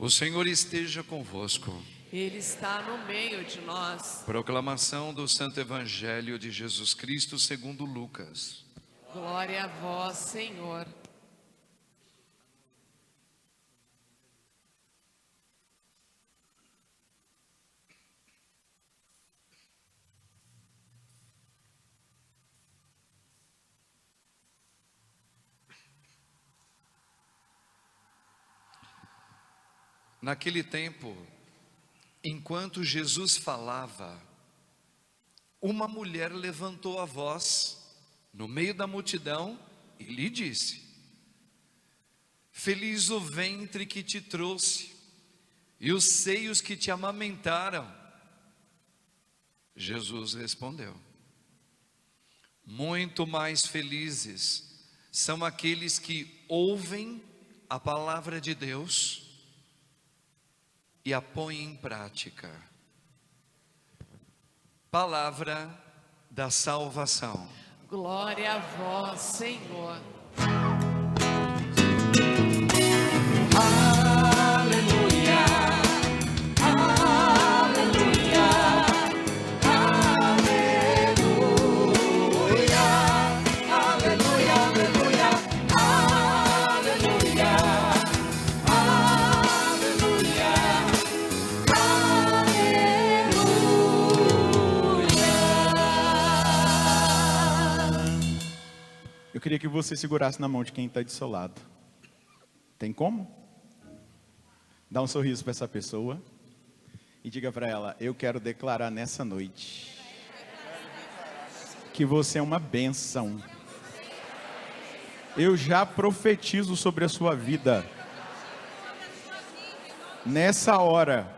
O Senhor esteja convosco. Ele está no meio de nós. Proclamação do Santo Evangelho de Jesus Cristo segundo Lucas. Glória a vós, Senhor. Naquele tempo, enquanto Jesus falava, uma mulher levantou a voz no meio da multidão e lhe disse: Feliz o ventre que te trouxe e os seios que te amamentaram. Jesus respondeu: Muito mais felizes são aqueles que ouvem a palavra de Deus e a põe em prática. Palavra da salvação. Glória a vós, Senhor. Aleluia, aleluia, aleluia, aleluia, aleluia, Eu queria que você segurasse na mão de quem está do seu lado. Tem como? Dá um sorriso para essa pessoa e diga para ela: eu quero declarar nessa noite que você é uma bênção. Eu já profetizo sobre a sua vida. Nessa hora,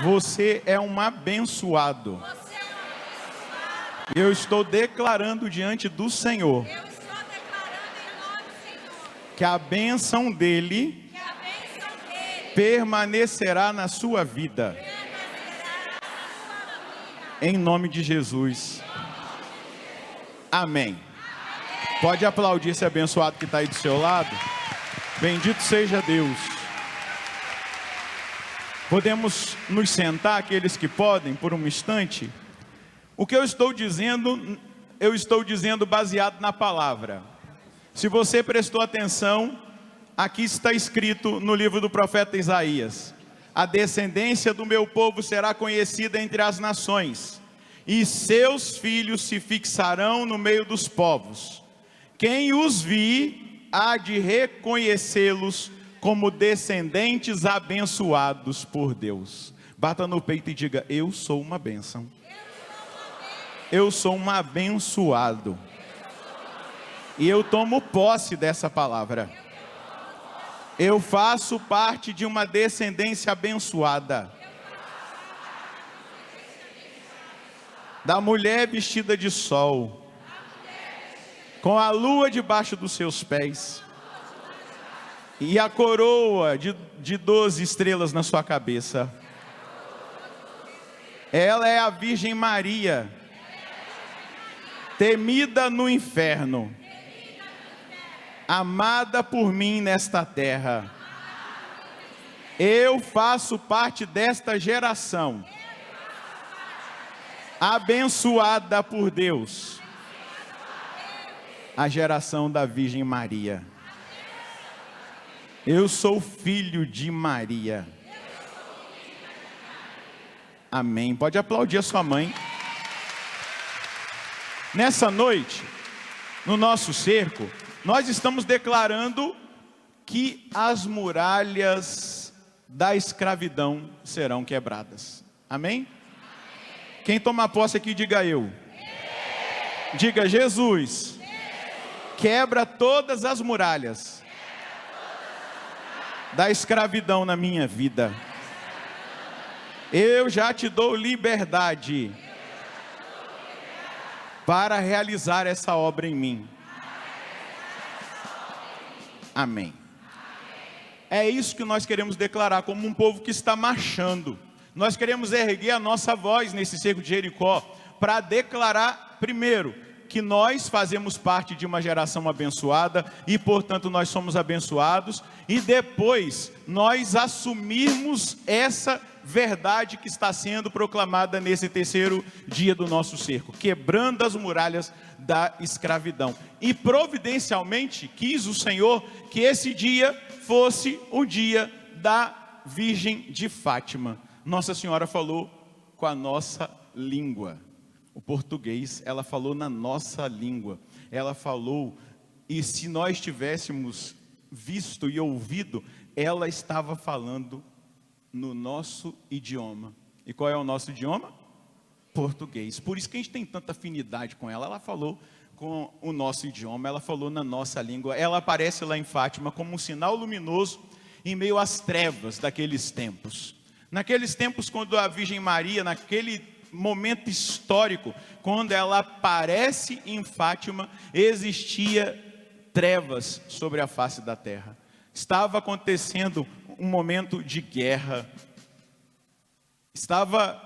você é um abençoado. Eu estou declarando diante do Senhor que a bênção dele permanecerá na sua vida. Em nome de Jesus. Amém. Pode aplaudir esse abençoado que está aí do seu lado. Bendito seja Deus. Podemos nos sentar, aqueles que podem, por um instante. O que eu estou dizendo baseado na palavra. Se você prestou atenção, aqui está escrito no livro do profeta Isaías: a descendência do meu povo será conhecida entre as nações, e seus filhos se fixarão no meio dos povos. Quem os vir há de reconhecê-los como descendentes abençoados por Deus. Bata no peito e diga: eu sou uma bênção. Eu sou um abençoado. E eu tomo posse dessa palavra. Eu faço parte de uma descendência abençoada. Da mulher vestida de sol, com a lua debaixo dos seus pés, e a coroa de 12 estrelas na sua cabeça. Ela é a Virgem Maria, temida no inferno, amada por mim nesta terra. Eu faço parte desta geração, abençoada por Deus, a geração da Virgem Maria. Eu sou filho de Maria. Amém. Pode aplaudir a sua mãe. Nessa noite, no nosso cerco, nós estamos declarando que as muralhas da escravidão serão quebradas. Amém? Quem toma posse aqui, diga eu. Diga: Jesus, quebra todas as muralhas da escravidão na minha vida. Eu já te dou liberdade para realizar essa obra em mim. Amém. É isso que nós queremos declarar como um povo que está marchando. Nós queremos erguer a nossa voz nesse cerco de Jericó para declarar, primeiro, que nós fazemos parte de uma geração abençoada e, portanto, nós somos abençoados, e depois nós assumirmos essa verdade que está sendo proclamada nesse terceiro dia do nosso cerco, quebrando as muralhas da escravidão. E providencialmente quis o Senhor que esse dia fosse o dia da Virgem de Fátima. Nossa Senhora falou com a nossa língua. O português, ela falou na nossa língua. Ela falou, e se nós tivéssemos visto e ouvido, ela estava falando no nosso idioma. E qual é o nosso idioma? Português. Por isso que a gente tem tanta afinidade com ela. Ela falou com o nosso idioma, ela falou na nossa língua. Ela aparece lá em Fátima como um sinal luminoso em meio às trevas daqueles tempos. Naqueles tempos, quando a Virgem Maria, naquele momento histórico, quando ela aparece em Fátima, existia trevas sobre a face da terra. Estava acontecendo um momento de guerra. Estava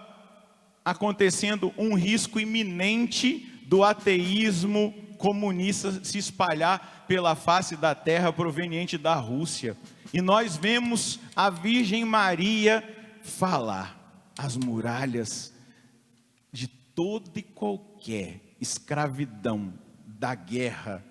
acontecendo um risco iminente do ateísmo comunista se espalhar pela face da terra proveniente da Rússia. E nós vemos a Virgem Maria falar: as muralhas de toda e qualquer escravidão, da guerra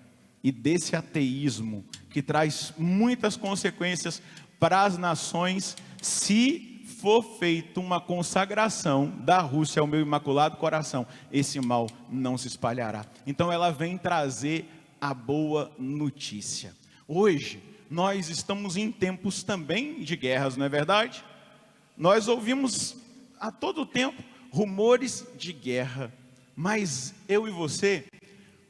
e desse ateísmo que traz muitas consequências para as nações, se for feita uma consagração da Rússia ao meu imaculado coração, esse mal não se espalhará. Então ela vem trazer a boa notícia. Hoje nós estamos em tempos também de guerras, não é verdade? Nós ouvimos a todo tempo rumores de guerra, mas eu e você,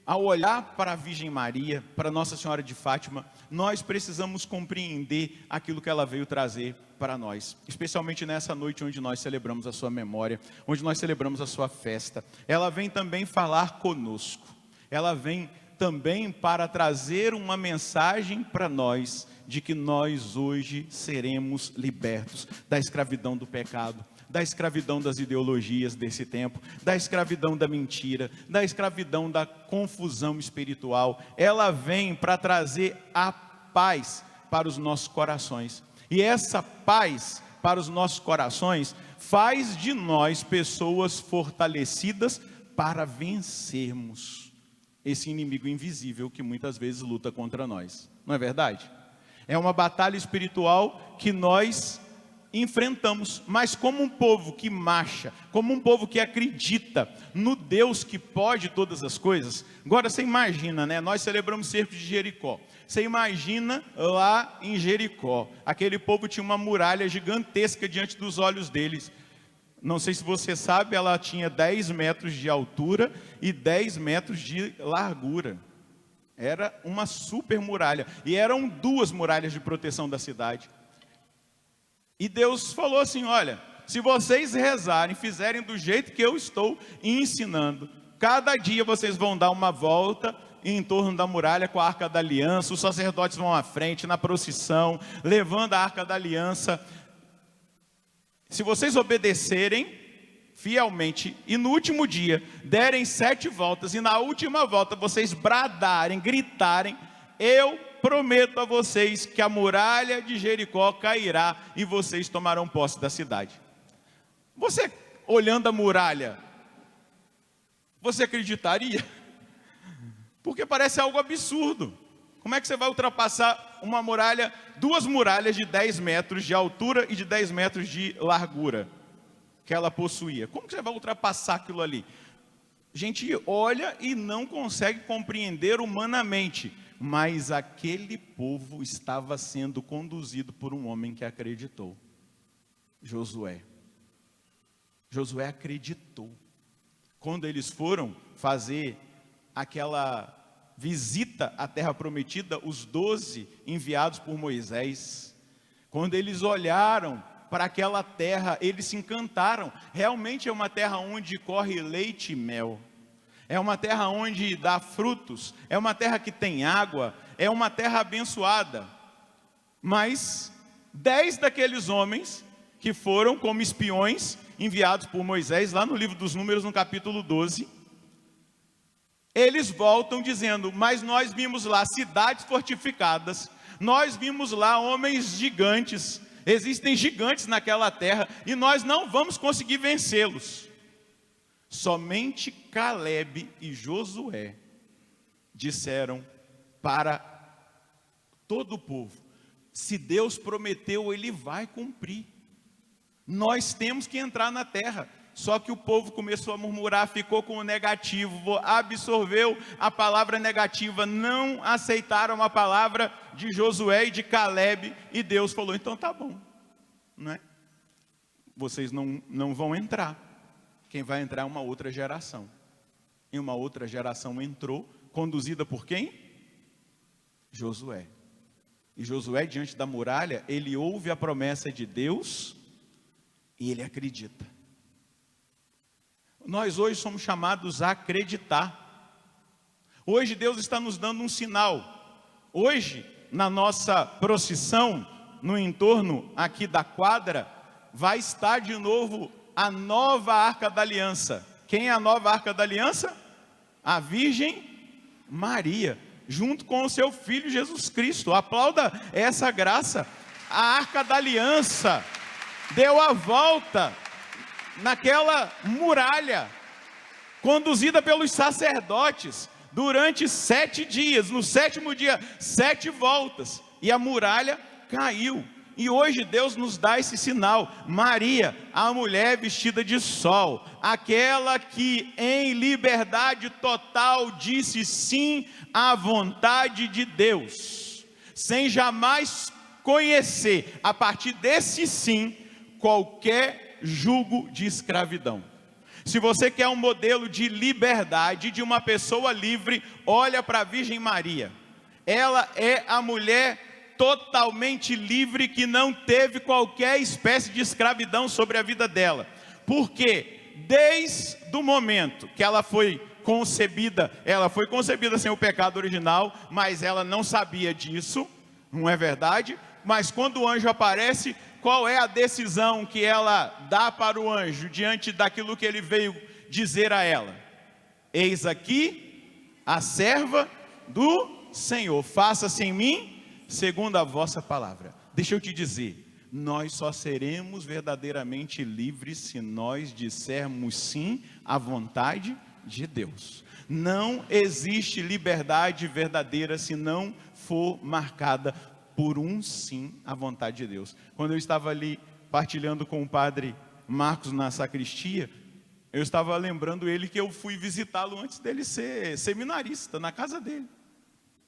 ao olhar para a Virgem Maria, para Nossa Senhora de Fátima, nós precisamos compreender aquilo que ela veio trazer para nós, especialmente nessa noite onde nós celebramos a sua memória, onde nós celebramos a sua festa. Ela vem também falar conosco, ela vem também para trazer uma mensagem para nós, de que nós hoje seremos libertos da escravidão do pecado, da escravidão das ideologias desse tempo, da escravidão da mentira, da escravidão da confusão espiritual. Ela vem para trazer a paz para os nossos corações. E essa paz para os nossos corações faz de nós pessoas fortalecidas para vencermos esse inimigo invisível que muitas vezes luta contra nós. Não é verdade? É uma batalha espiritual que nós enfrentamos, mas como um povo que marcha, como um povo que acredita no Deus que pode todas as coisas. Agora você imagina, né? Nós celebramos o cerco de Jericó. Você imagina lá em Jericó, aquele povo tinha uma muralha gigantesca diante dos olhos deles. Não sei se você sabe, ela tinha 10 metros de altura e 10 metros de largura. Era uma super muralha, e eram 2 muralhas de proteção da cidade. E Deus falou assim: olha, se vocês rezarem, fizerem do jeito que eu estou ensinando, cada dia vocês vão dar uma volta em torno da muralha com a Arca da Aliança, os sacerdotes vão à frente, na procissão, levando a Arca da Aliança. Se vocês obedecerem fielmente, e no último dia derem 7 voltas, e na última volta vocês bradarem, gritarem, eu prometo a vocês que a muralha de Jericó cairá e vocês tomarão posse da cidade. Você, olhando a muralha, você acreditaria? Porque parece algo absurdo. Como é que você vai ultrapassar uma muralha, 2 muralhas de 10 metros de altura e de 10 metros de largura que ela possuía? Como que você vai ultrapassar aquilo ali? A gente olha e não consegue compreender humanamente, mas aquele povo estava sendo conduzido por um homem que acreditou. Josué. Josué acreditou. Quando eles foram fazer aquela visita à terra prometida, os 12 enviados por Moisés, quando eles olharam para aquela terra, eles se encantaram. Realmente é uma terra onde corre leite e mel, é uma terra onde dá frutos, é uma terra que tem água, é uma terra abençoada. Mas 10 daqueles homens que foram como espiões enviados por Moisés, lá no livro dos Números, no capítulo 12, eles voltam dizendo: mas nós vimos lá cidades fortificadas, nós vimos lá homens gigantes, existem gigantes naquela terra, e nós não vamos conseguir vencê-los. Somente Calebe e Josué disseram para todo o povo: se Deus prometeu, Ele vai cumprir. Nós temos que entrar na terra. Só que o povo começou a murmurar, ficou com o negativo, absorveu a palavra negativa, não aceitaram a palavra de Josué e de Calebe, e Deus falou: então tá bom, não é? Vocês não vão entrar. Quem vai entrar é uma outra geração. E uma outra geração entrou, conduzida por quem? Josué. E Josué, diante da muralha, ele ouve a promessa de Deus e ele acredita. Nós hoje somos chamados a acreditar. Hoje Deus está nos dando um sinal. Hoje, na nossa procissão, no entorno aqui da quadra, vai estar de novo a nova Arca da Aliança. Quem é a nova Arca da Aliança? A Virgem Maria, junto com o seu Filho Jesus Cristo. Aplauda essa graça. A Arca da Aliança deu a volta naquela muralha, conduzida pelos sacerdotes, durante 7 dias. No 7º dia, 7 voltas, e a muralha caiu. E hoje Deus nos dá esse sinal. Maria, a mulher vestida de sol, aquela que em liberdade total disse sim à vontade de Deus, sem jamais conhecer, a partir desse sim, qualquer jugo de escravidão. Se você quer um modelo de liberdade, de uma pessoa livre, olha para a Virgem Maria. Ela é a mulher totalmente livre, que não teve qualquer espécie de escravidão sobre a vida dela. Porque desde o momento que ela foi concebida sem o pecado original, mas ela não sabia disso, não é verdade? Mas quando o anjo aparece, qual é a decisão que ela dá para o anjo, diante daquilo que ele veio dizer a ela? Eis aqui a serva do Senhor, faça-se em mim segundo a vossa palavra. Deixa eu te dizer, nós só seremos verdadeiramente livres se nós dissermos sim à vontade de Deus. Não existe liberdade verdadeira se não for marcada por um sim à vontade de Deus. Quando eu estava ali partilhando com o padre Marcos na sacristia, eu estava lembrando ele que eu fui visitá-lo antes dele ser seminarista, na casa dele.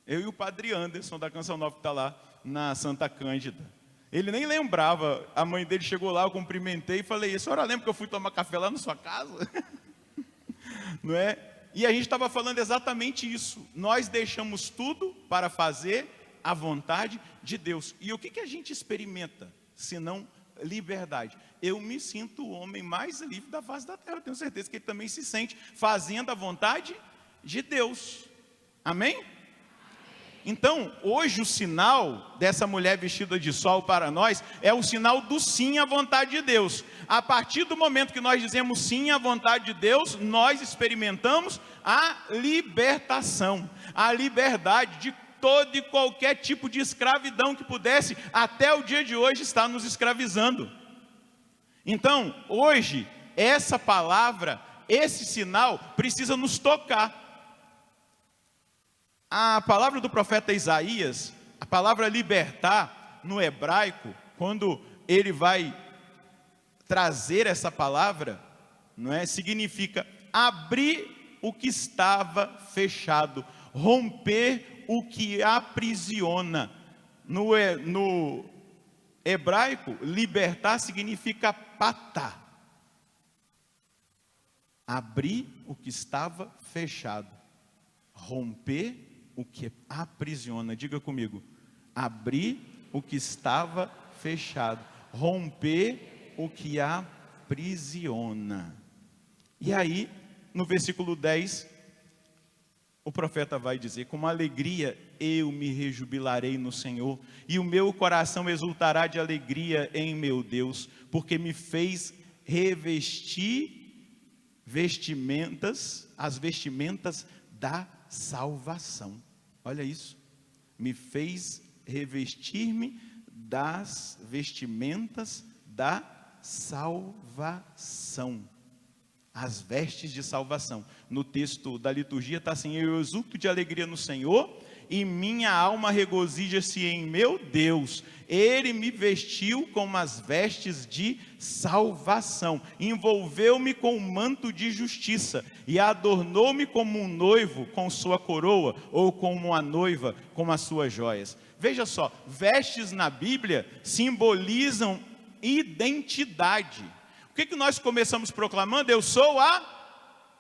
Eu e o padre Anderson da Canção Nova, que está lá na Santa Cândida. Ele nem lembrava, a mãe dele chegou lá, eu cumprimentei e falei: a senhora lembra que eu fui tomar café lá na sua casa? Não é? E a gente estava falando exatamente isso. Nós deixamos tudo para fazer a vontade de Deus. E o que a gente experimenta, senão liberdade? Eu me sinto o homem mais livre da face da terra. Eu tenho certeza que ele também se sente fazendo a vontade de Deus. Amém? Então, hoje o sinal dessa mulher vestida de sol para nós é o sinal do sim à vontade de Deus. A partir do momento que nós dizemos sim à vontade de Deus, nós experimentamos a libertação, a liberdade de todo e qualquer tipo de escravidão que pudesse, até o dia de hoje, estar nos escravizando. Então, hoje, essa palavra, esse sinal, precisa nos tocar. A palavra do profeta Isaías, a palavra libertar, no hebraico, quando ele vai trazer essa palavra, não é? Significa abrir o que estava fechado, romper o que aprisiona. No hebraico, libertar significa patá. Abrir o que estava fechado, romper o que aprisiona. Diga comigo: abrir o que estava fechado, romper o que aprisiona. E aí, no versículo 10, o profeta vai dizer: com alegria eu me rejubilarei no Senhor, e o meu coração exultará de alegria em meu Deus, porque me fez revestir as vestimentas da salvação. Olha isso. Me fez revestir-me das vestimentas da salvação. As vestes de salvação. No texto da liturgia está assim: eu exulto de alegria no Senhor, e minha alma regozija-se em meu Deus. Ele me vestiu com as vestes de salvação, envolveu-me com um manto de justiça, e adornou-me como um noivo com sua coroa, ou como uma noiva com as suas joias. Veja só, vestes na Bíblia simbolizam identidade. O que nós começamos proclamando? Eu sou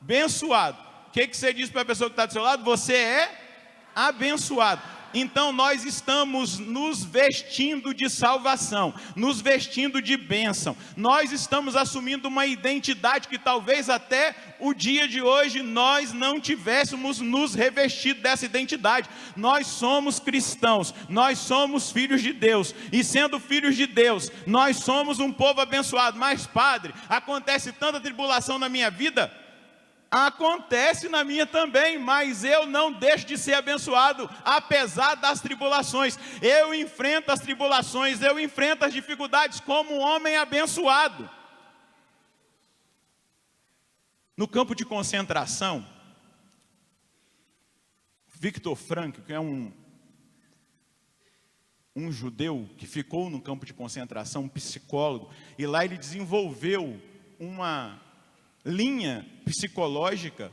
abençoado. O que você diz para a pessoa que está do seu lado? Você é abençoado. Então nós estamos nos vestindo de salvação, nos vestindo de bênção. Nós estamos assumindo uma identidade que talvez até o dia de hoje nós não tivéssemos nos revestido dessa identidade. Nós somos cristãos, nós somos filhos de Deus, e sendo filhos de Deus, nós somos um povo abençoado. Mas, padre, acontece tanta tribulação na minha vida. Acontece na minha também, mas eu não deixo de ser abençoado, apesar das tribulações. Eu enfrento as tribulações, eu enfrento as dificuldades como um homem abençoado. No campo de concentração, Viktor Frankl, que é um judeu que ficou no campo de concentração, um psicólogo, e lá ele desenvolveu uma linha psicológica,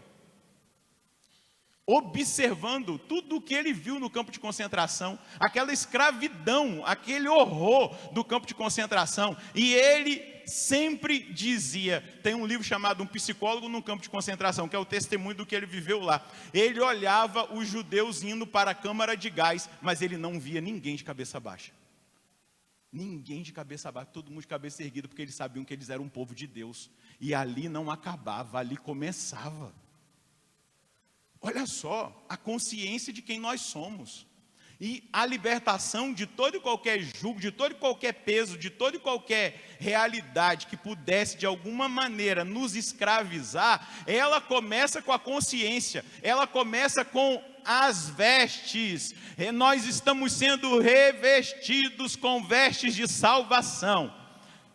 observando tudo o que ele viu no campo de concentração, aquela escravidão, aquele horror do campo de concentração. E ele sempre dizia, tem um livro chamado Um Psicólogo no Campo de Concentração, que é o testemunho do que ele viveu lá. Ele olhava os judeus indo para a câmara de gás, mas ele não via ninguém de cabeça baixa. Ninguém de cabeça baixa, todo mundo de cabeça erguida, porque eles sabiam que eles eram um povo de Deus. E ali não acabava, ali começava. Olha só, a consciência de quem nós somos. E a libertação de todo e qualquer jugo, de todo e qualquer peso, de toda e qualquer realidade que pudesse de alguma maneira nos escravizar, ela começa com a consciência, ela começa com as vestes. Nós estamos sendo revestidos com vestes de salvação.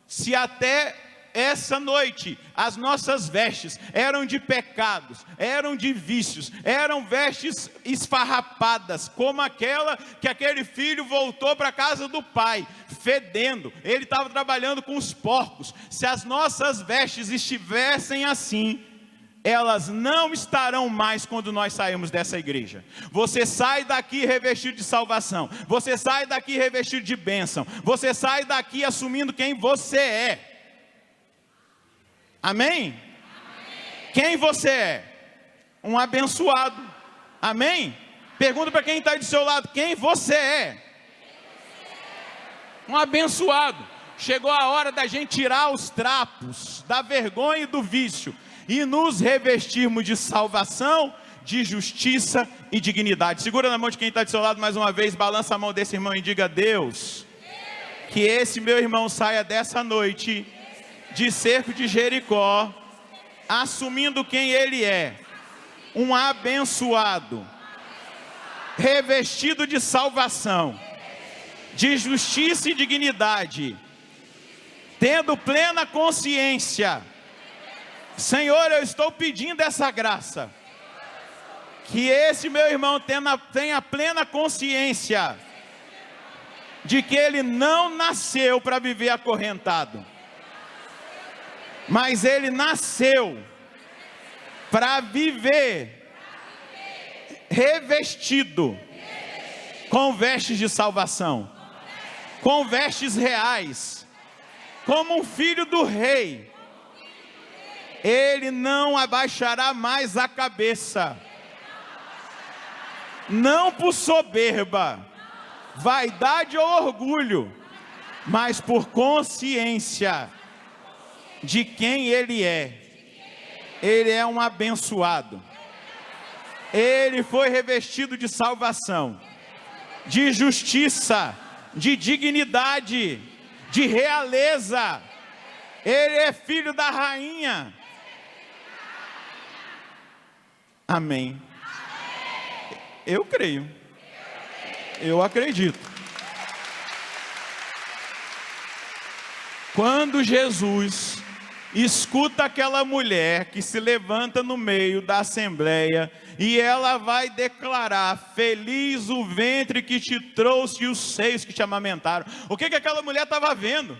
Se até essa noite as nossas vestes eram de pecados, eram de vícios, eram vestes esfarrapadas, como aquela que aquele filho voltou para a casa do pai, fedendo, ele estava trabalhando com os porcos. Se as nossas vestes estivessem assim, elas não estarão mais quando nós sairmos dessa igreja. Você sai daqui revestido de salvação, você sai daqui revestido de bênção, você sai daqui assumindo quem você é. Amém? Amém. Quem você é? Um abençoado. Amém? Pergunta para quem está do seu lado: quem você é? Um abençoado. Chegou a hora da gente tirar os trapos da vergonha e do vício e nos revestirmos de salvação, de justiça e dignidade. Segura na mão de quem está do seu lado mais uma vez, balança a mão desse irmão e diga: Deus, que esse meu irmão saia dessa noite de cerco de Jericó, assumindo quem ele é, um abençoado, revestido de salvação, de justiça e dignidade, tendo plena consciência. Senhor, eu estou pedindo essa graça, que esse meu irmão tenha plena consciência de que ele não nasceu para viver acorrentado, mas ele nasceu para viver revestido com vestes de salvação, com vestes reais, como um filho do rei. Ele não abaixará mais a cabeça, não por soberba, vaidade ou orgulho, mas por consciência de quem ele é. Ele é um abençoado. Ele foi revestido de salvação, de justiça, de dignidade, de realeza. Ele é filho da rainha. Amém. Eu creio. Eu acredito. Quando Jesus escuta aquela mulher que se levanta no meio da assembleia e ela vai declarar: feliz o ventre que te trouxe e os seios que te amamentaram. O que aquela mulher estava vendo?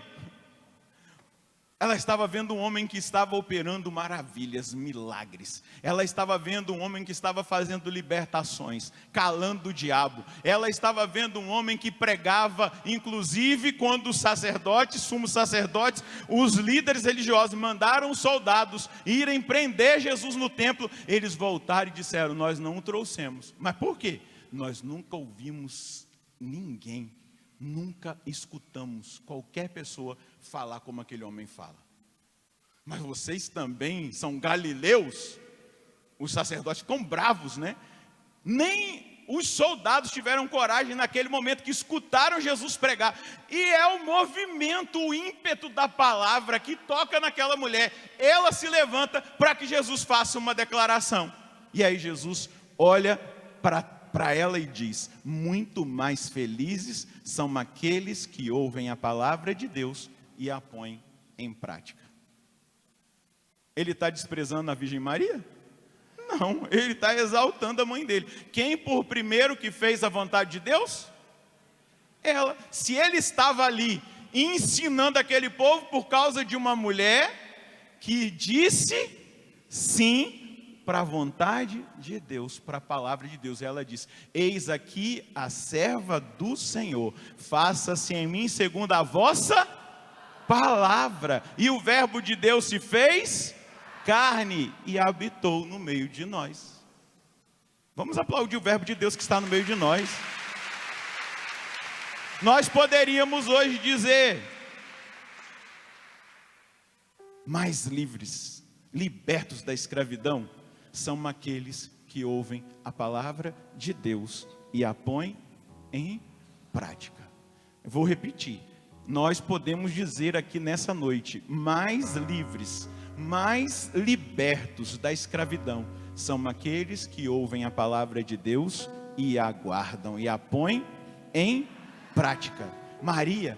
Ela estava vendo um homem que estava operando maravilhas, milagres. Ela estava vendo um homem que estava fazendo libertações, calando o diabo. Ela estava vendo um homem que pregava, inclusive quando os sacerdotes, sumos sacerdotes, os líderes religiosos mandaram os soldados irem prender Jesus no templo. Eles voltaram e disseram: nós não o trouxemos. Mas por quê? Nós nunca ouvimos ninguém, nunca escutamos qualquer pessoa falar como aquele homem fala. Mas vocês também são galileus? Os sacerdotes ficam bravos, né? Nem os soldados tiveram coragem naquele momento que escutaram Jesus pregar. E é o movimento, o ímpeto da palavra que toca naquela mulher. Ela se levanta para que Jesus faça uma declaração. E aí Jesus olha para ela e diz: muito mais felizes são aqueles que ouvem a palavra de Deus e a põem em prática. Ele está desprezando a Virgem Maria? Não, ele está exaltando a mãe dele. Quem por primeiro que fez a vontade de Deus? Ela. Se ele estava ali ensinando aquele povo por causa de uma mulher que disse sim para a vontade de Deus, para a palavra de Deus. Ela diz: eis aqui a serva do Senhor, faça-se em mim segundo a vossa palavra. E o verbo de Deus se fez carne e habitou no meio de nós. Vamos aplaudir o verbo de Deus que está no meio de nós. Nós poderíamos hoje dizer: mais livres, libertos da escravidão, são aqueles que ouvem a palavra de Deus e a põem em prática. Eu vou repetir. Nós podemos dizer aqui nessa noite: mais livres, mais libertos da escravidão, são aqueles que ouvem a palavra de Deus e a guardam e a põem em prática. Maria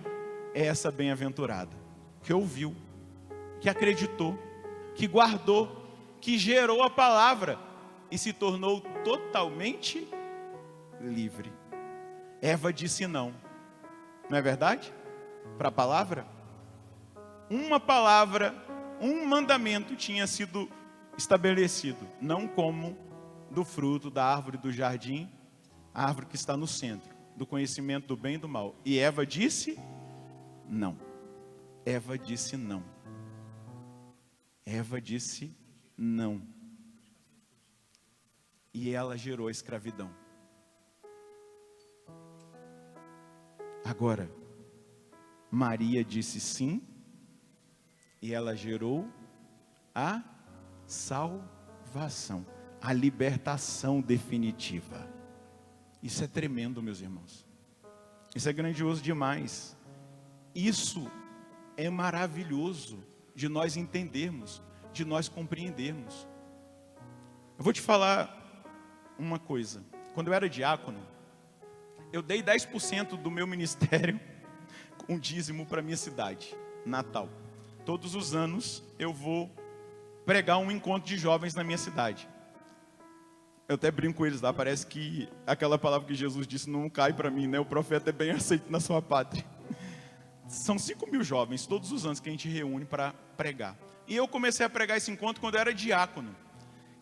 é essa bem-aventurada que ouviu, que acreditou, que guardou, que gerou a palavra e se tornou totalmente livre. Eva disse não. Não é verdade? Para a palavra, uma palavra, um mandamento tinha sido estabelecido: não comam do fruto da árvore do jardim, a árvore que está no centro, do conhecimento do bem e do mal. E Eva disse não. Eva disse não. Eva disse não. E ela gerou a escravidão. Agora, Maria disse sim, e ela gerou a salvação, a libertação definitiva. Isso é tremendo, meus irmãos. Isso é grandioso demais. Isso é maravilhoso de nós entendermos, de nós compreendermos. Eu vou te falar uma coisa. Quando eu era diácono, eu dei 10% do meu ministério um dízimo para minha cidade, Natal. Todos os anos eu vou pregar um encontro de jovens na minha cidade. Eu até brinco com eles lá, parece que aquela palavra que Jesus disse não cai para mim, né? O profeta é bem aceito na sua pátria. São 5.000 jovens todos os anos que a gente reúne para pregar. E eu comecei a pregar esse encontro quando eu era diácono.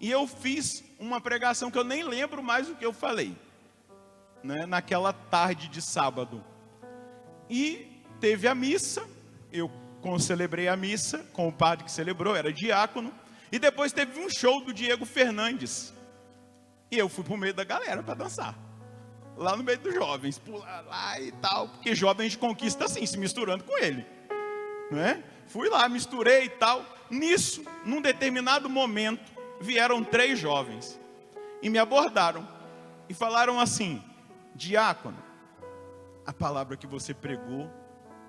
E eu fiz uma pregação que eu nem lembro mais o que eu falei, né? Naquela tarde de sábado. E teve a missa, eu celebrei a missa com o padre que celebrou, era diácono. E depois teve um show do Diego Fernandes. E eu fui para o meio da galera para dançar. Lá no meio dos jovens, pular lá e tal. Porque jovem a gente conquista assim, se misturando com ele, não é? Fui lá, misturei e tal. Nisso, num determinado momento, vieram 3 jovens. E me abordaram. E falaram assim: diácono, a palavra que você pregou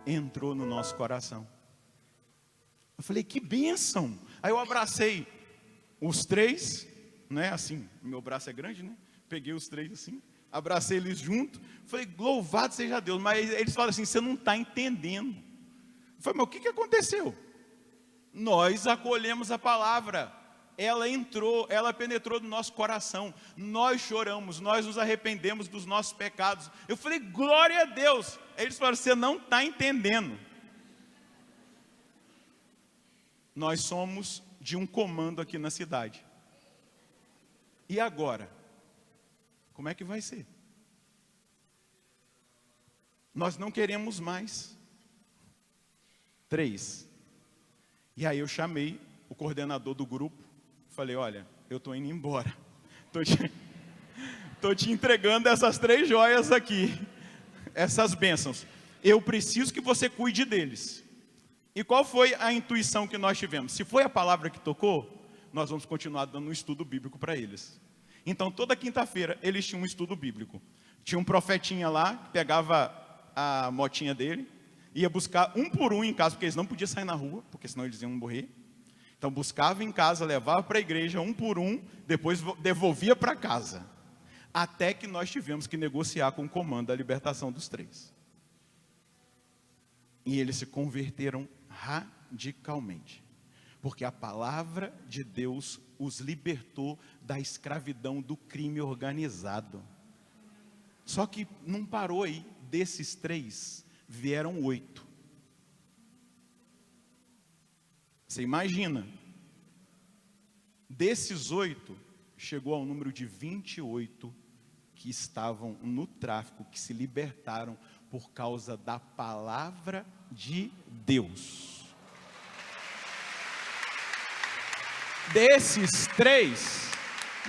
entrou no nosso coração. Eu falei: que bênção. Aí eu abracei os 3, né? Assim, meu braço é grande, né? peguei os três assim, abracei eles junto, falei, louvado seja Deus. Mas eles falam assim, você não está entendendo. Eu falei, mas o que aconteceu? Nós acolhemos a palavra, ela entrou, ela penetrou no nosso coração, nós choramos, nós nos arrependemos dos nossos pecados. Eu falei, glória a Deus. Eles falaram, você não está entendendo. Nós somos de um comando aqui na cidade. E agora? Como é que vai ser? Nós não queremos mais. 3. E aí eu chamei o coordenador do grupo, falei, olha, eu estou indo embora. Estou te entregando essas 3 joias aqui, essas bênçãos. Eu preciso que você cuide deles. E qual foi a intuição que nós tivemos? Se foi a palavra que tocou, nós vamos continuar dando um estudo bíblico para eles. Então, toda quinta-feira, eles tinham um estudo bíblico. Tinha um profetinha lá, que pegava a motinha dele, ia buscar um por um em casa, porque eles não podiam sair na rua, porque senão eles iam morrer. Então, buscava em casa, levava para a igreja, um por um, depois devolvia para casa. Até que nós tivemos que negociar com o comando da libertação dos 3. E eles se converteram radicalmente. Porque a palavra de Deus os libertou da escravidão do crime organizado. Só que não parou aí. Desses 3, vieram 8. Você imagina. Desses 8, chegou ao número de 28 que estavam no tráfico, que se libertaram por causa da palavra de Deus. Desses 3,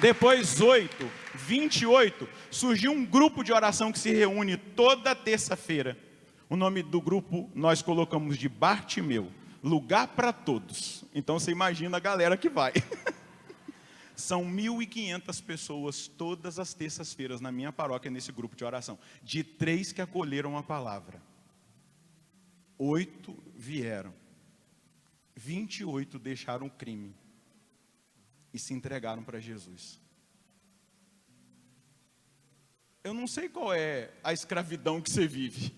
depois 8, 28, surgiu um grupo de oração que se reúne toda terça-feira. O nome do grupo nós colocamos de Bartimeu, lugar para todos. Então você imagina a galera que vai. São 1.500 pessoas todas as terças-feiras na minha paróquia nesse grupo de oração. De 3 que acolheram a palavra. 8 vieram. 28 deixaram o crime. E se entregaram para Jesus. Eu não sei qual é a escravidão que você vive.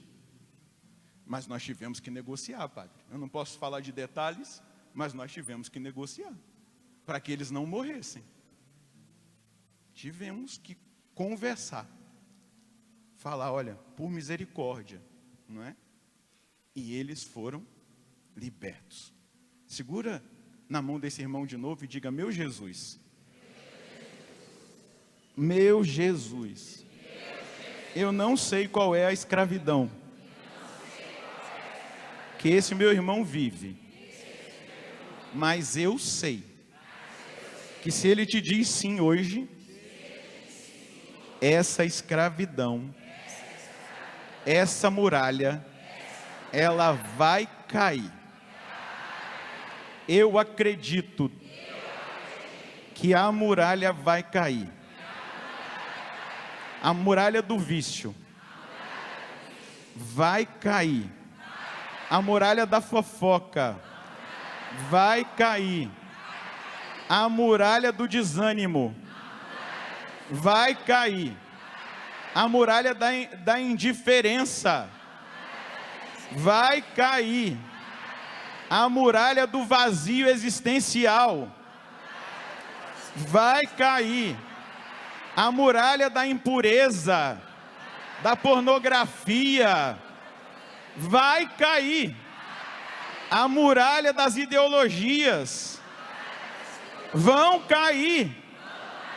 Mas nós tivemos que negociar, padre. Eu não posso falar de detalhes, mas nós tivemos que negociar. Para que eles não morressem. Tivemos que conversar. Falar, olha, por misericórdia, não é? E eles foram libertos. Segura na mão desse irmão de novo e diga, meu Jesus. Meu Jesus. Eu não sei qual é a escravidão que esse meu irmão vive. Mas eu sei que se ele te diz sim hoje, essa escravidão, essa muralha, ela vai cair. Eu acredito que a muralha vai cair. A muralha do vício vai cair. A muralha da fofoca vai cair. A muralha do desânimo vai cair. A muralha da indiferença vai cair. A muralha do vazio existencial vai cair. A muralha da impureza, da pornografia, vai cair. A muralha das ideologias vão cair.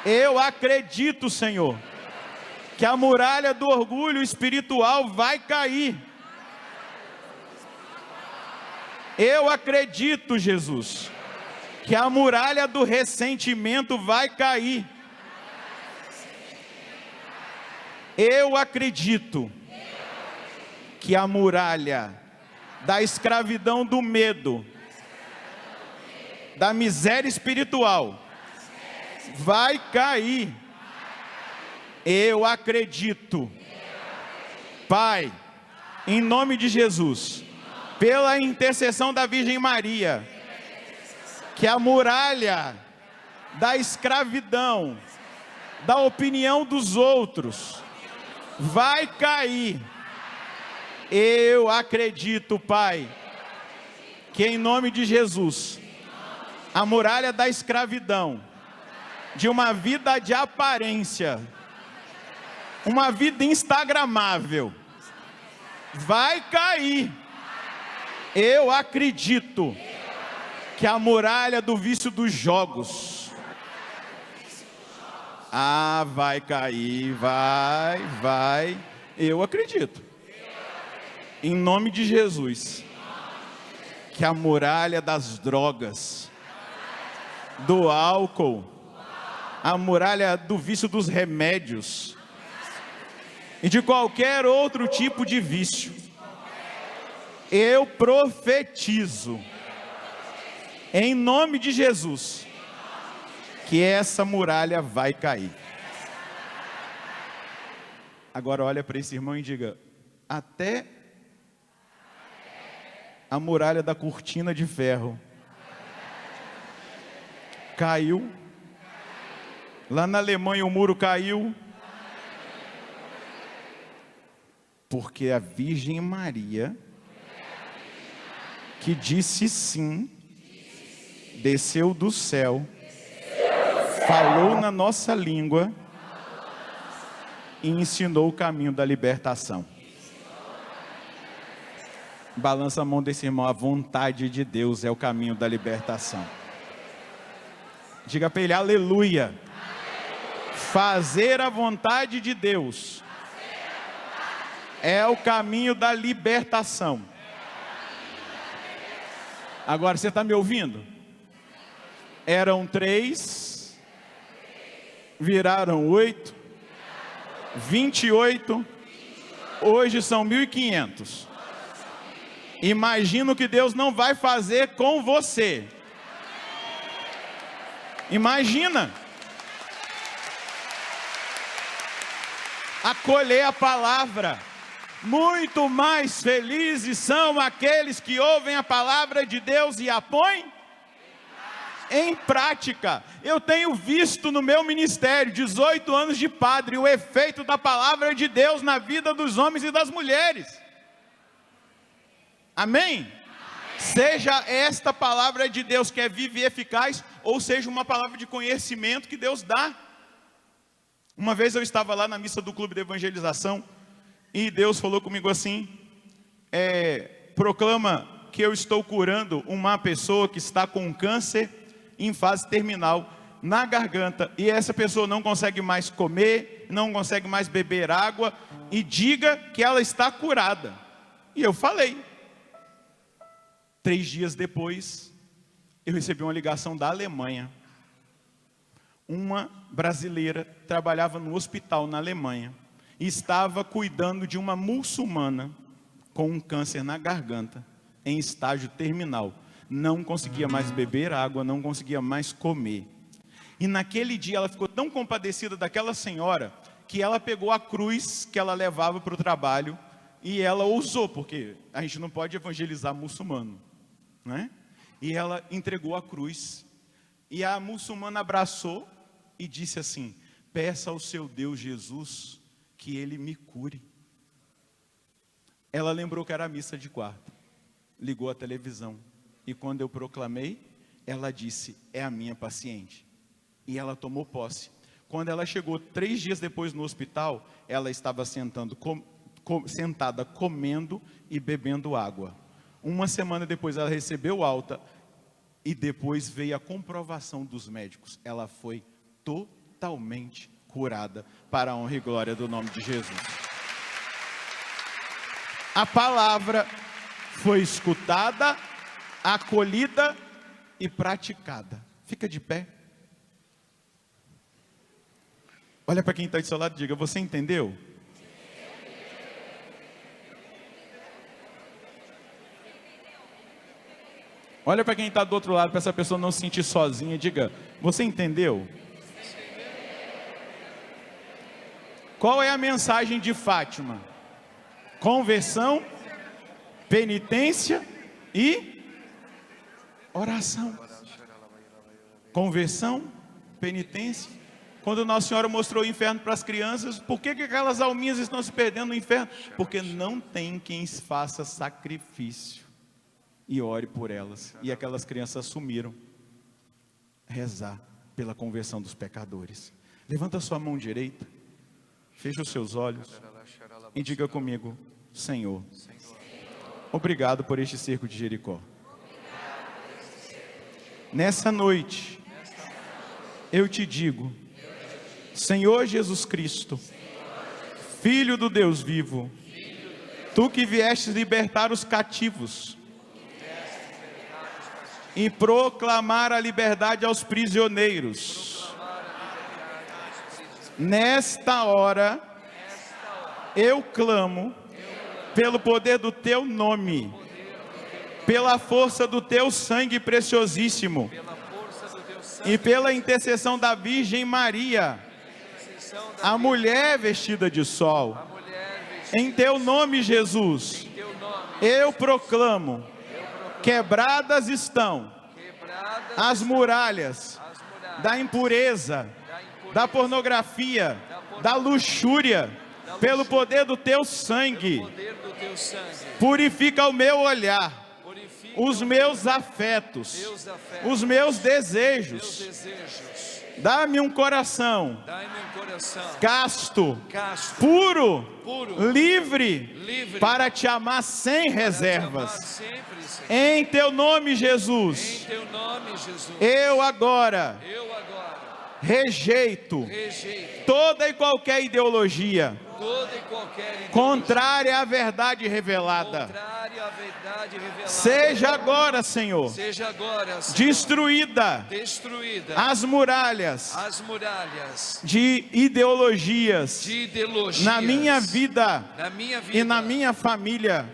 Eu acredito, Senhor, que a muralha do orgulho espiritual vai cair. Eu acredito, Jesus, que a muralha do ressentimento vai cair. Eu acredito que a muralha da escravidão do medo, da miséria espiritual, vai cair. Eu acredito. Pai, em nome de Jesus, pela intercessão da Virgem Maria, que a muralha da escravidão da opinião dos outros vai cair. Eu acredito, Pai, que em nome de Jesus, a muralha da escravidão, de uma vida de aparência, uma vida instagramável, vai cair. Eu acredito que a muralha do vício dos jogos, vai cair, vai. Eu acredito, em nome de Jesus, que a muralha das drogas, do álcool, a muralha do vício dos remédios e de qualquer outro tipo de vício, eu profetizo, em nome de Jesus, que essa muralha vai cair. Agora olha para esse irmão e diga: até a muralha da cortina de ferro caiu. Lá na Alemanha o muro caiu, porque a Virgem Maria, que disse sim, desceu do céu, falou na nossa língua e ensinou o caminho da libertação. Balança a mão desse irmão: a vontade de Deus é o caminho da libertação. Diga para ele: aleluia. Fazer a vontade de Deus é o caminho da libertação. Agora você está me ouvindo? Eram 3, viraram 8, 28, hoje são 1.500. Imagina o que Deus não vai fazer com você. Imagina. Acolher a palavra. Muito mais felizes são aqueles que ouvem a palavra de Deus e a põem em prática. Eu tenho visto no meu ministério, 18 anos de padre, o efeito da palavra de Deus na vida dos homens e das mulheres. Amém? Seja esta palavra de Deus que é viva e eficaz, ou seja uma palavra de conhecimento que Deus dá. Uma vez eu estava lá na missa do clube de evangelização e Deus falou comigo assim: proclama que eu estou curando uma pessoa que está com câncer em fase terminal na garganta, e essa pessoa não consegue mais comer, não consegue mais beber água, e diga que ela está curada. E eu falei. 3 dias depois, eu recebi uma ligação da Alemanha. Uma brasileira trabalhava no hospital na Alemanha e estava cuidando de uma muçulmana com um câncer na garganta, em estágio terminal. Não conseguia mais beber água, não conseguia mais comer. E naquele dia ela ficou tão compadecida daquela senhora que ela pegou a cruz que ela levava para o trabalho e ela ousou, porque a gente não pode evangelizar muçulmano, né? E ela entregou a cruz. E a muçulmana abraçou e disse assim: peça ao seu Deus Jesus que ele me cure. Ela lembrou que era a missa de quarta, ligou a televisão, e quando eu proclamei, ela disse: é a minha paciente. E ela tomou posse. Quando ela chegou 3 dias depois no hospital, ela estava sentada comendo e bebendo água. 1 semana depois ela recebeu alta, e depois veio a comprovação dos médicos. Ela foi totalmente curada, para a honra e glória do nome de Jesus. A palavra foi escutada, acolhida e praticada. Fica de pé. Olha para quem está do seu lado e diga: você entendeu? Olha para quem está do outro lado, para essa pessoa não se sentir sozinha, diga: você entendeu? Qual é a mensagem de Fátima? Conversão, penitência e oração. Conversão, penitência Quando Nossa Senhora mostrou o inferno para as crianças, por que aquelas alminhas estão se perdendo no inferno? Porque não tem quem faça sacrifício e ore por elas. E aquelas crianças assumiram rezar pela conversão dos pecadores. Levanta sua mão direita, feche os seus olhos e diga comigo: Senhor, obrigado por este cerco de Jericó. Nessa noite, eu te digo, Senhor Jesus Cristo, Filho do Deus vivo, Tu que vieste libertar os cativos e proclamar a liberdade aos prisioneiros, nesta hora, eu clamo pelo poder do Teu nome, pela força do Teu sangue preciosíssimo e pela intercessão da Virgem Maria, a mulher vestida de sol. Em Teu nome, Jesus, eu proclamo: quebradas estão as muralhas da impureza, da pornografia, da luxúria, pelo poder do Teu sangue. Purifica o meu olhar, os meus afetos, os meus desejos. Dá-me um coração casto, puro, livre, para Te amar sem reservas. Em Teu nome, Jesus, eu agora rejeito toda e qualquer ideologia contrária à verdade revelada. Seja agora, Senhor, destruída as muralhas de ideologias na minha vida e na minha família.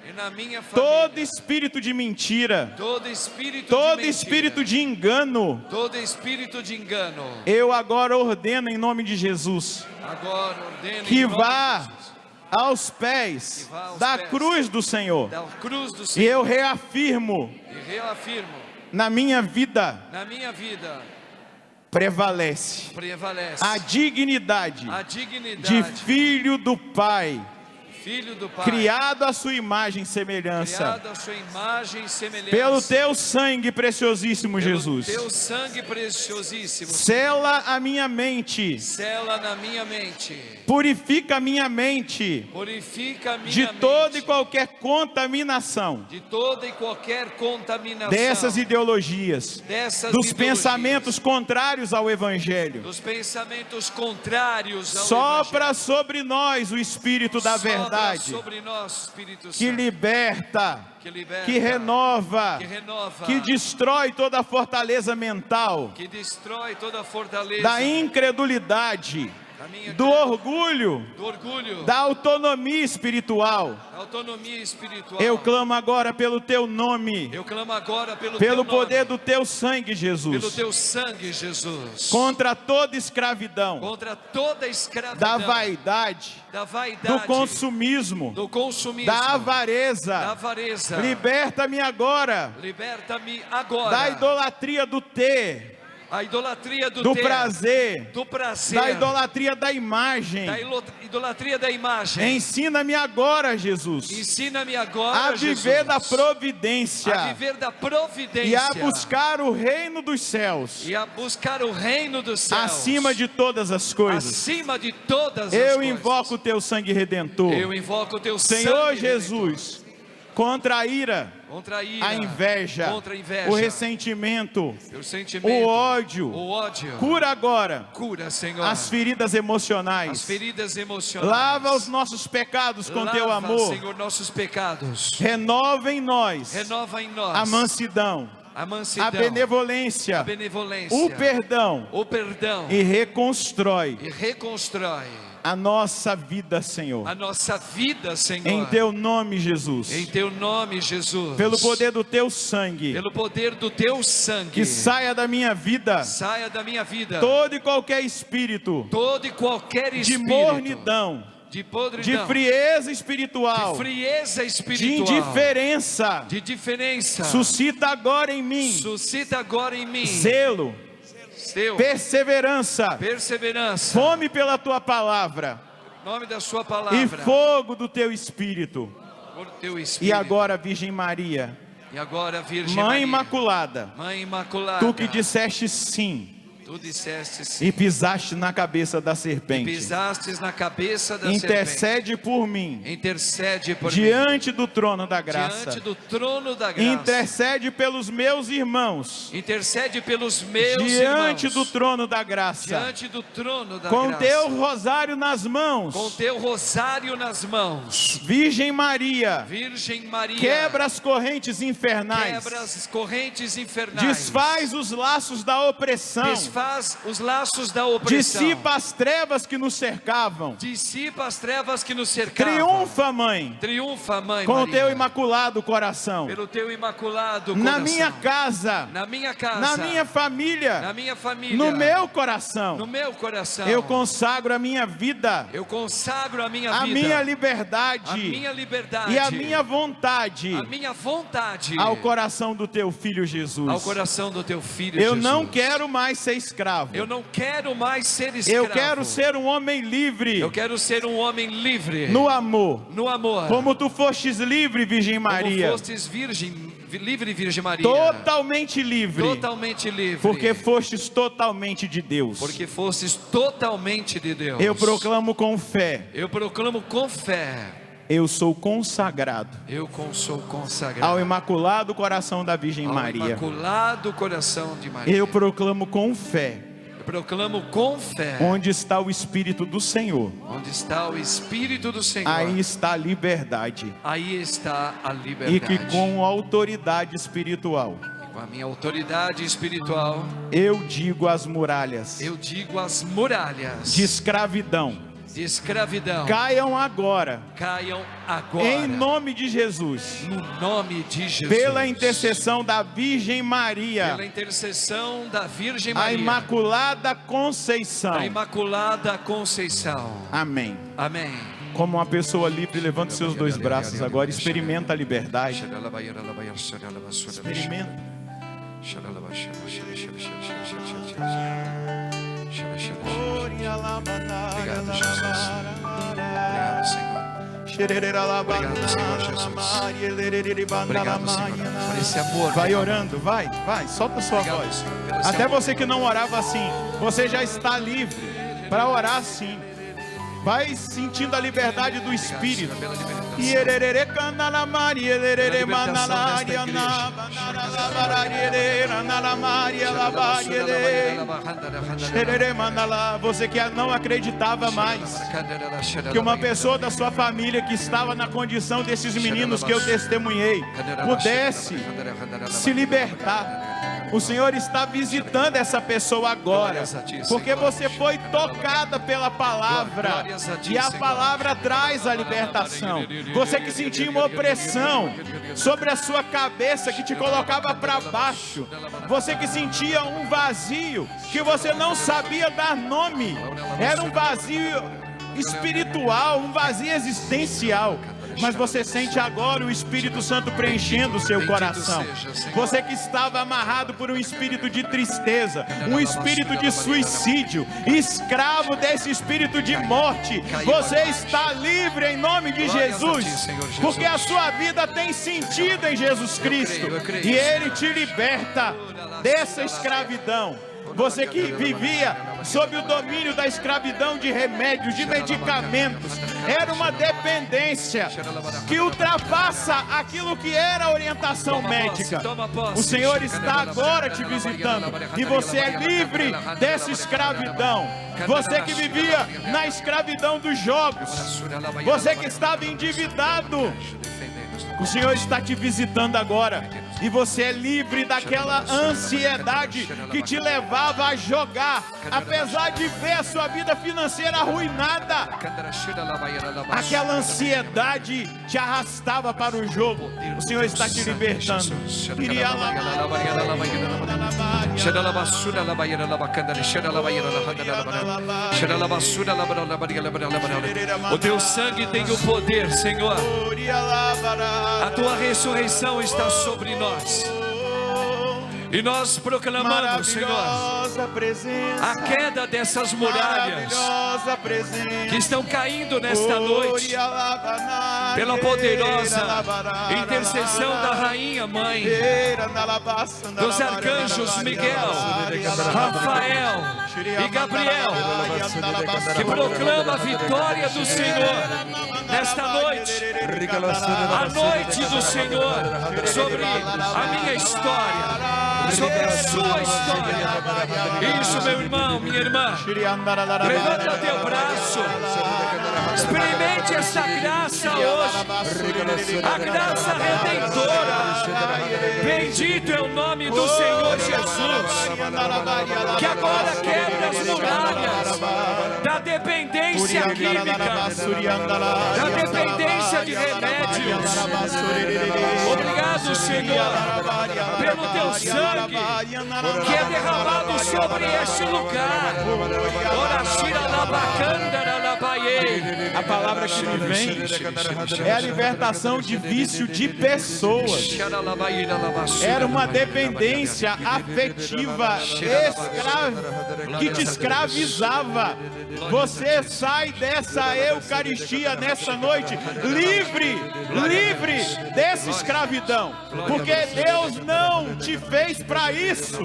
Todo espírito de mentira, todo espírito de engano, eu agora ordeno em nome de Jesus que vá aos pés da cruz do Senhor. E eu reafirmo, na minha vida, prevalece a dignidade de filho do Pai, criado à sua imagem e semelhança, pelo Teu sangue preciosíssimo, Jesus. Sela a minha mente, purifica a minha mente de toda e qualquer contaminação dessas ideologias, dos pensamentos contrários ao Evangelho. Sopra sobre nós o Espírito da verdade, que liberta, que renova, que destrói toda a fortaleza mental, da incredulidade, do orgulho, da autonomia espiritual. Eu clamo agora pelo Teu nome, pelo poder do Teu sangue, Jesus, contra toda escravidão, da vaidade, do consumismo, da avareza. Liberta-me agora da idolatria do ter, a idolatria do prazer, da idolatria da imagem. Ensina-me agora, Jesus, a viver da providência, e a buscar o reino dos céus, acima de todas as coisas. Eu invoco o Teu sangue redentor, Senhor Jesus, contra a ira, a inveja, o ressentimento, o ódio. Cura agora Senhor, as feridas emocionais. Lava os nossos pecados com Teu amor. Senhor, nossos pecados. Renova em nós a mansidão, a benevolência, o perdão, e reconstrói a nossa vida, Senhor. Em Teu nome, Jesus. Pelo poder do Teu sangue. Que saia da minha vida. Todo e qualquer espírito de mornidão, de frieza espiritual, de indiferença. Suscita agora em mim zelo, perseverança, fome pela tua palavra nome da sua e palavra fogo do teu Espírito. por teu E Espírito. agora, Virgem Maria, E agora, Virgem Mãe Maria, Imaculada, Mãe Imaculada, tu que disseste sim tu disseste sim, e pisaste na cabeça da e serpente, pisastes na cabeça da serpente. intercede por mim Intercede por mim diante do trono da graça. diante do trono da graça. Intercede pelos meus irmãos Intercede pelos meus diante irmãos do trono da graça. diante do trono da Com graça. teu rosário nas mãos, Com teu rosário nas mãos, Virgem Maria, Virgem Maria, quebra as correntes infernais, quebra as correntes infernais, desfaz os laços da opressão, desfaz os laços da opressão, dissipa as trevas que nos cercavam. dissipa as trevas que nos cercavam. Triunfa, Mãe, Triunfa, Mãe com o Maria, teu imaculado coração. pelo teu imaculado Na coração. minha casa, na minha casa, na minha família, na minha família, no meu no coração, meu coração, eu consagro a minha vida, eu consagro a minha a vida, minha liberdade a minha liberdade e a minha vontade a minha vontade ao coração do teu filho Jesus. ao coração do teu filho Eu Jesus. não quero mais ser escravo. Eu não quero mais ser escravo. Eu quero ser um homem livre Eu quero ser um homem livre no amor. no amor. Como tu fostes livre, Virgem Maria. Como fostes livre, Virgem Maria. Totalmente livre. Totalmente livre. Porque fostes totalmente de Deus. Porque fostes totalmente de Deus. Eu proclamo com fé. Eu proclamo com fé. Eu sou consagrado Eu sou consagrado ao Imaculado Coração da Virgem ao Maria. Imaculado Coração de Maria. Eu proclamo com fé. Eu proclamo com fé. Onde está o Espírito do Senhor, Onde está o Espírito do Senhor, aí está a liberdade. aí está a liberdade. E que com autoridade espiritual, Com a minha autoridade espiritual, eu digo às muralhas eu digo às muralhas de escravidão, de escravidão, caiam agora, caiam agora, em nome de Jesus, no nome de Jesus, pela intercessão da Virgem Maria, pela intercessão da Virgem a Maria, Imaculada Conceição. a Imaculada Conceição. Amém. Amém. Como uma pessoa livre, levante seus dois braços agora, experimenta a liberdade. Experimenta. Obrigado, Jesus. Obrigado, Senhor. Obrigado, Senhor Jesus. Obrigado, Senhor, por esse amor. Vai orando, vai, solta a sua Obrigado, voz. Senhor, pelo esse Até amor. você que não orava assim, você já está livre para orar assim. Vai sentindo a liberdade do Espírito. Pela libertação. Iererere canala Maria, iererere Pela libertação manala, desta igreja. na banana barariere, nala Maria, la bariere. Xerere manala. Você que não acreditava mais que uma pessoa da sua família que estava na condição desses meninos que eu testemunhei pudesse se libertar. O Senhor está visitando essa pessoa agora, porque você foi tocada pela palavra e a palavra traz a libertação. Você que sentia uma opressão sobre a sua cabeça que te colocava para baixo, você que sentia um vazio que você não sabia dar nome, era um vazio espiritual, um vazio existencial. Mas você sente agora o Espírito Santo preenchendo o seu coração. Você que estava amarrado por um espírito de tristeza, um espírito de suicídio, escravo desse espírito de morte, você está livre em nome de Jesus, porque a sua vida tem sentido em Jesus Cristo e Ele te liberta dessa escravidão. Você que vivia sob o domínio da escravidão de remédios, de medicamentos, era uma dependência que ultrapassa aquilo que era a orientação médica. O Senhor está agora te visitando e você é livre dessa escravidão. Você que vivia na escravidão dos jogos, você que estava endividado, o Senhor está te visitando agora e você é livre daquela ansiedade que te levava a jogar, apesar de ver a sua vida financeira arruinada. Aquela ansiedade te arrastava para o jogo. O Senhor está te libertando. O teu sangue tem o poder, Senhor. A tua ressurreição está sobre nós. E nós proclamamos, Senhor, Maravilhosa presença. a queda dessas muralhas Maravilhosa presença. que estão caindo nesta noite, pela poderosa intercessão da Rainha Mãe, dos arcanjos Miguel, Rafael e Gabriel, que proclama a vitória do Senhor nesta noite, a noite do Senhor, sobre a minha história, sobre a sua história. Isso, meu irmão, minha irmã, levanta teu braço, experimente essa graça hoje, a graça redentora. Bendito é o nome do Senhor Jesus, que agora quebra as muralhas da dependência química, da dependência de remédios. Obrigado, Senhor, pelo teu sangue que é derramado sobre este lugar. A palavra que me vem é a libertação de vício de pessoas. Era uma dependência afetiva que te escravizava. Você sai dessa Eucaristia nessa noite livre dessa escravidão, porque Deus não te fez para isso,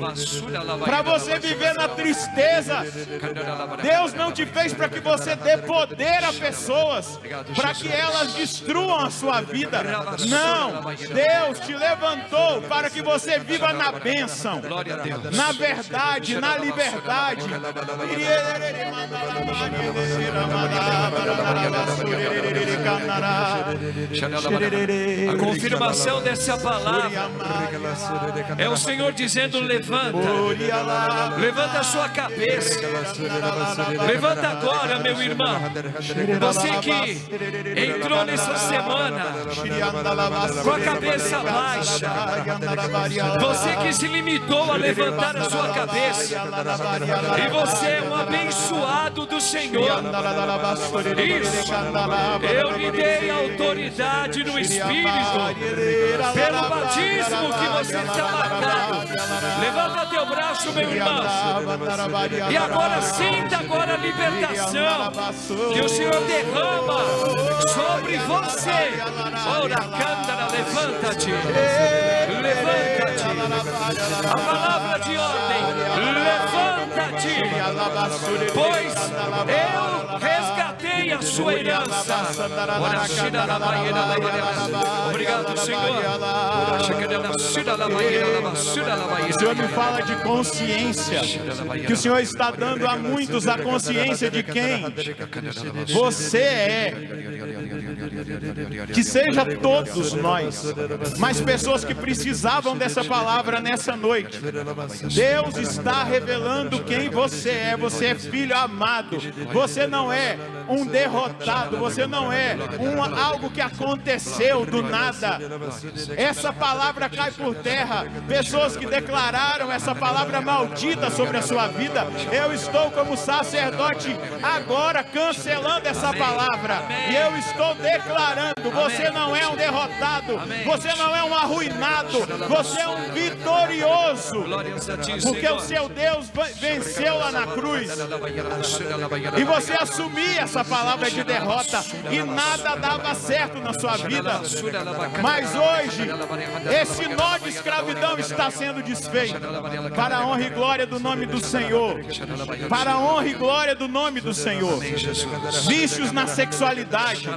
para você viver na tristeza. Deus não te fez para que você dê poder a pessoas, para que elas destruam a sua vida. Não, Deus te levantou para que você viva na bênção, na verdade, na liberdade. A confirmação dessa palavra é o Senhor dizendo: levanta, levanta a sua cabeça, levanta agora, meu irmão. Você que entrou nessa semana com a cabeça baixa, você que se limitou a levantar a sua cabeça, e você é um abençoado do Senhor. Isso, eu lhe dei autoridade no Espírito, pelo batismo que você está marcado. Levanta teu braço, meu irmão, e agora sinta agora a libertação que o Senhor derrama sobre você. Ora, cândara, levanta-te, levanta-te. A palavra de ordem: levanta-te, pois eu resgatei a sua herança. Obrigado, Senhor. O Senhor me fala de consciência, que o Senhor está dando a muitos a consciência de quem você é. Que seja todos nós, mas pessoas que precisavam dessa palavra nessa noite. Deus está revelando quem você é. Você é filho amado. Você não é um derrotado. Você não é algo que aconteceu do nada. Essa palavra cai por terra. Pessoas que declararam essa palavra maldita sobre a sua vida, eu estou como sacerdote agora cancelando essa palavra, e eu estou declarando: você não é um derrotado, você não é um arruinado, você é um vitorioso, porque o seu Deus venceu lá na cruz. E você assumia essa palavra de derrota e nada dava certo na sua vida. Mas hoje esse nó de escravidão está sendo desfeito, para a honra e glória do nome do Senhor. Para a honra e glória do nome do Senhor. Vícios na sexualidade,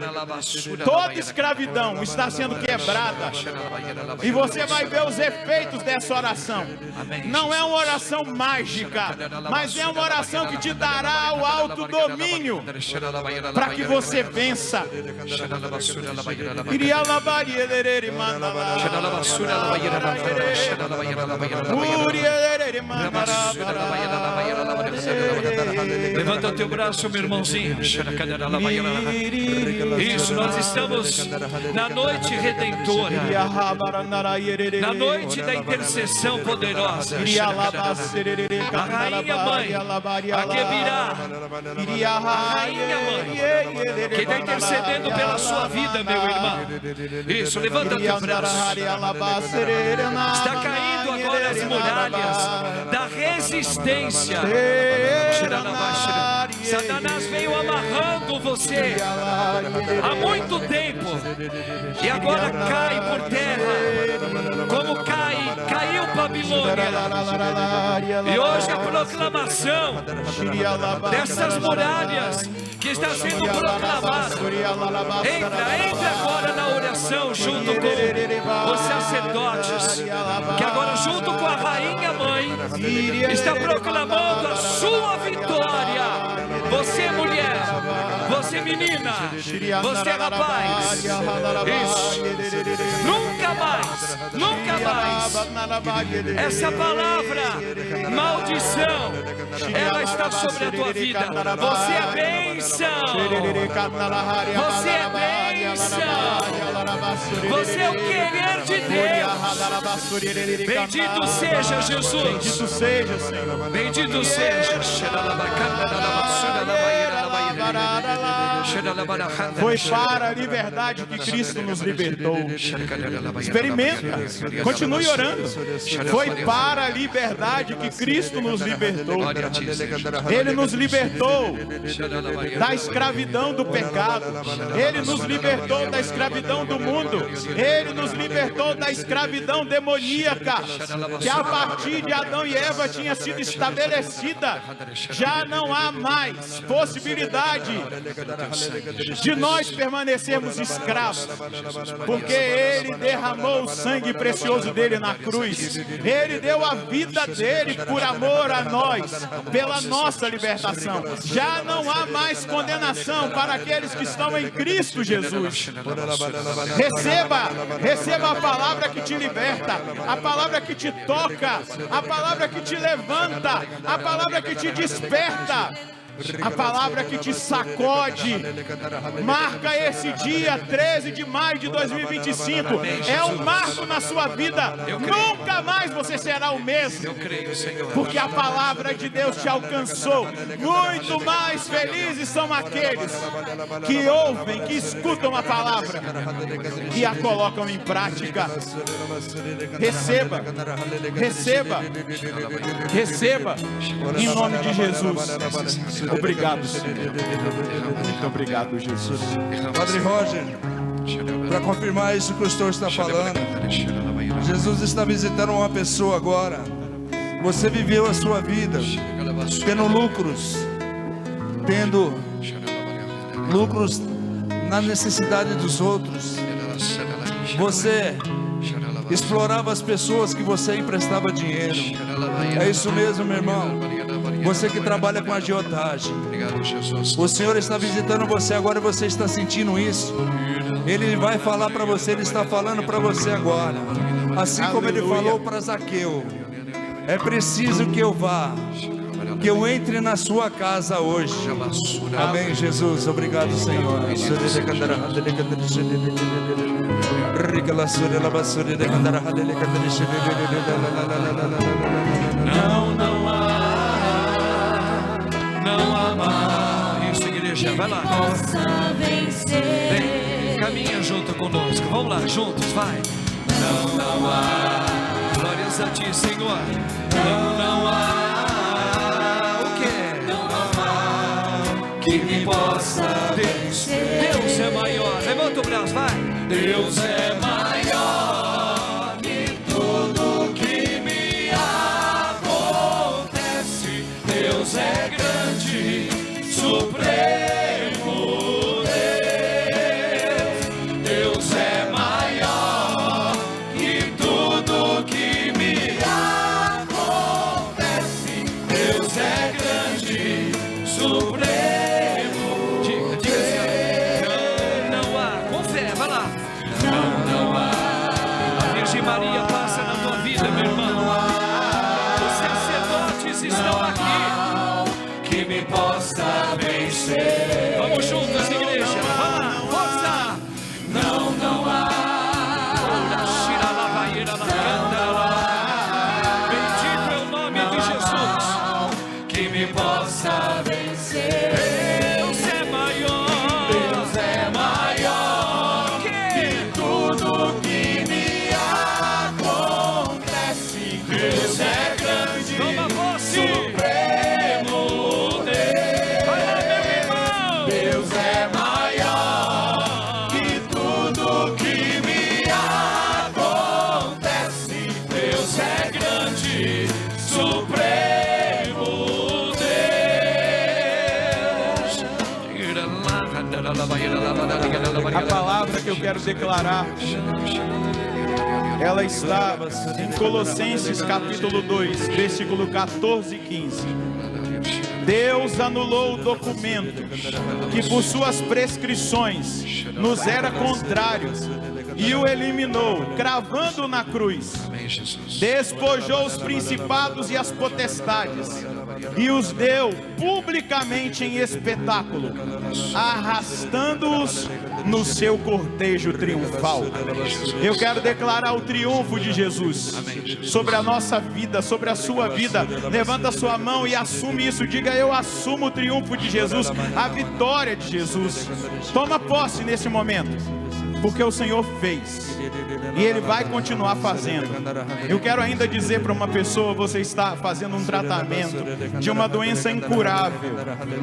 toda escravidão está sendo quebrada, e você vai ver os efeitos dessa oração. Não é uma oração mágica, mas é uma oração que te dará o autodomínio para que você vença. Levanta o teu braço, meu irmãozinho. Isso, nós estamos na noite redentora, na noite da intercessão poderosa. A Rainha Mãe, a Gebirá, a Rainha Mãe, Quem está intercedendo pela sua vida, meu irmão? Isso, levanta o teu braço. Está caindo agora as muralhas da resistência. Satanás veio amarrando você há muito tempo e agora cai por terra, como caiu Babilônia. E hoje a proclamação dessas muralhas que está sendo proclamada. Entra agora na oração junto com os sacerdotes, que agora junto com a rainha mãe está proclamando a sua vitória. Você mulher, você menina, você rapaz, isso, nunca mais, essa palavra, maldição, ela está sobre a tua vida. Você é bênção, você é bênção, você é o querer de Deus. Bendito seja Jesus, Bendito seja, Senhor. bendito seja. Foi para a liberdade que Cristo nos libertou. Experimenta, continue orando. Foi para a liberdade que Cristo nos libertou. Ele nos libertou da escravidão do pecado. Ele nos libertou da escravidão do mundo. Ele nos libertou da escravidão demoníaca, que a partir de Adão e Eva tinha sido estabelecida. Já não há mais possibilidade de nós permanecermos escravos, porque Ele derramou o sangue precioso dele na cruz. Ele deu a vida dele por amor a nós, pela nossa libertação. Já não há mais condenação para aqueles que estão em Cristo Jesus. Receba a palavra que te liberta, a palavra que te toca, a palavra que te levanta, a palavra que te desperta, a palavra que te sacode. Marca esse dia 13 de maio de 2025. É um marco na sua vida. Nunca mais você será o mesmo, porque a palavra de Deus te alcançou. Muito mais felizes são aqueles que ouvem, que escutam a palavra, que a colocam em prática. Receba, receba, receba, em nome de Jesus. Obrigado, Senhor. Muito obrigado, Jesus. Padre Roger, para confirmar isso que o pastor está falando, Jesus está visitando uma pessoa agora. Você viveu a sua vida tendo lucros na necessidade dos outros. Você explorava as pessoas que você emprestava dinheiro. É isso mesmo, meu irmão. Você que trabalha com agiotagem, o Senhor está visitando você agora e você está sentindo isso. Ele vai falar para você, Ele está falando para você agora. Assim como Ele falou para Zaqueu: é preciso que eu vá, que eu entre na sua casa hoje. Amém, Jesus. Obrigado, Senhor. Não há mais. Isso, igreja, vai lá. Possa vencer. Vem, caminha junto conosco. Vamos lá, juntos, vai. Não há. Glórias a ti, Senhor. Não há. O que? Não há que me possa vencer. Deus é maior. Levanta o braço, vai. Deus é maior que tudo que me acontece. Deus é grande, supremo Deus. Deus é maior que tudo que me acontece. Deus é grande, supremo. Diga assim, não há, com fé, vai lá. Não A palavra que eu quero declarar, ela está em Colossenses capítulo 2, versículo 14 e 15. Deus anulou o documento que por suas prescrições nos era contrário e o eliminou, cravando na cruz. Despojou os principados e as potestades e os deu publicamente em espetáculo, arrastando-os no seu cortejo triunfal. Eu quero declarar o triunfo de Jesus sobre a nossa vida, sobre a sua vida. Levanta a sua mão e assume isso. Diga: eu assumo o triunfo de Jesus, a vitória de Jesus. Toma posse nesse momento, porque o Senhor fez e Ele vai continuar fazendo. Eu quero ainda dizer para uma pessoa: você está fazendo um tratamento de uma doença incurável,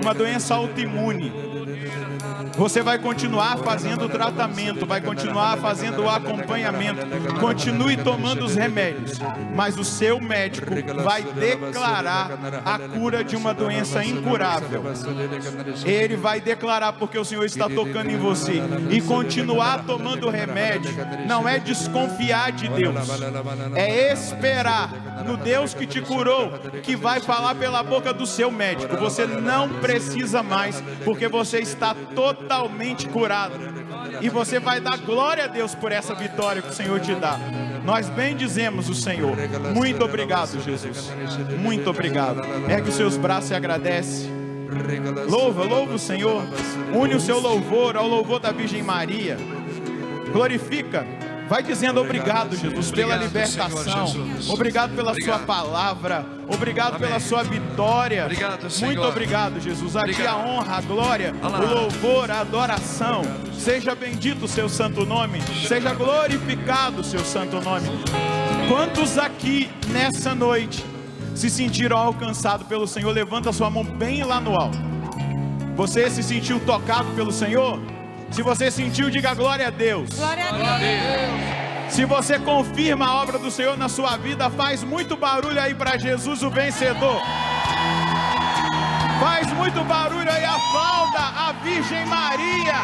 uma doença autoimune. Você vai continuar fazendo o tratamento, vai continuar fazendo o acompanhamento. Continue tomando os remédios, mas o seu médico vai declarar a cura de uma doença incurável. Ele vai declarar, porque o Senhor está tocando em você. E continuar tomando remédio não é desconfiar de Deus, é esperar no Deus que te curou, que vai falar pela boca do seu médico. Você não precisa mais, porque você está totalmente curado. E você vai dar glória a Deus por essa vitória que o Senhor te dá. Nós bendizemos o Senhor. Muito obrigado, Jesus. Muito obrigado. Ergue os seus braços e agradece. Louva o Senhor. Une o seu louvor ao louvor da Virgem Maria. Glorifica. Vai dizendo: obrigado, Jesus, pela libertação. Obrigado pela sua palavra. Obrigado pela sua vitória. Muito obrigado, Jesus. Aqui a honra, a glória, o louvor, a adoração. Seja bendito o seu santo nome. Seja glorificado o seu santo nome. Quantos aqui nessa noite se sentiram alcançados pelo Senhor? Levanta a sua mão bem lá no alto. Você se sentiu tocado pelo Senhor? Se você sentiu, diga glória a Deus. Glória a Deus. Se você confirma a obra do Senhor na sua vida, faz muito barulho aí para Jesus, o vencedor. Faz muito barulho aí, aplauda a Virgem Maria,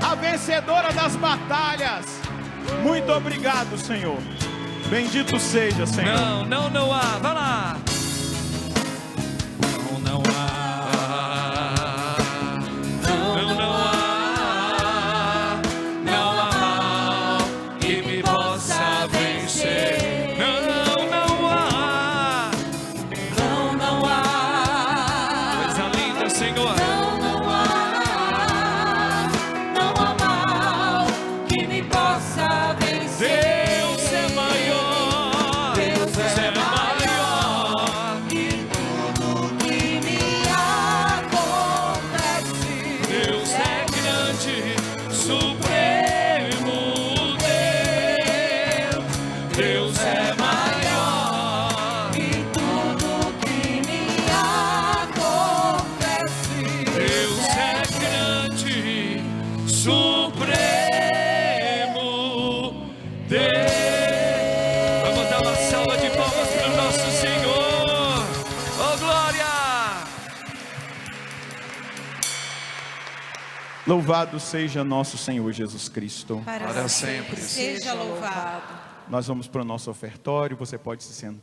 a vencedora das batalhas. Muito obrigado, Senhor. Bendito seja, Senhor. Não há. Vai lá. Não há. Louvado seja nosso Senhor Jesus Cristo. Para sempre seja louvado. Nós vamos para o nosso ofertório. Você pode se sentar.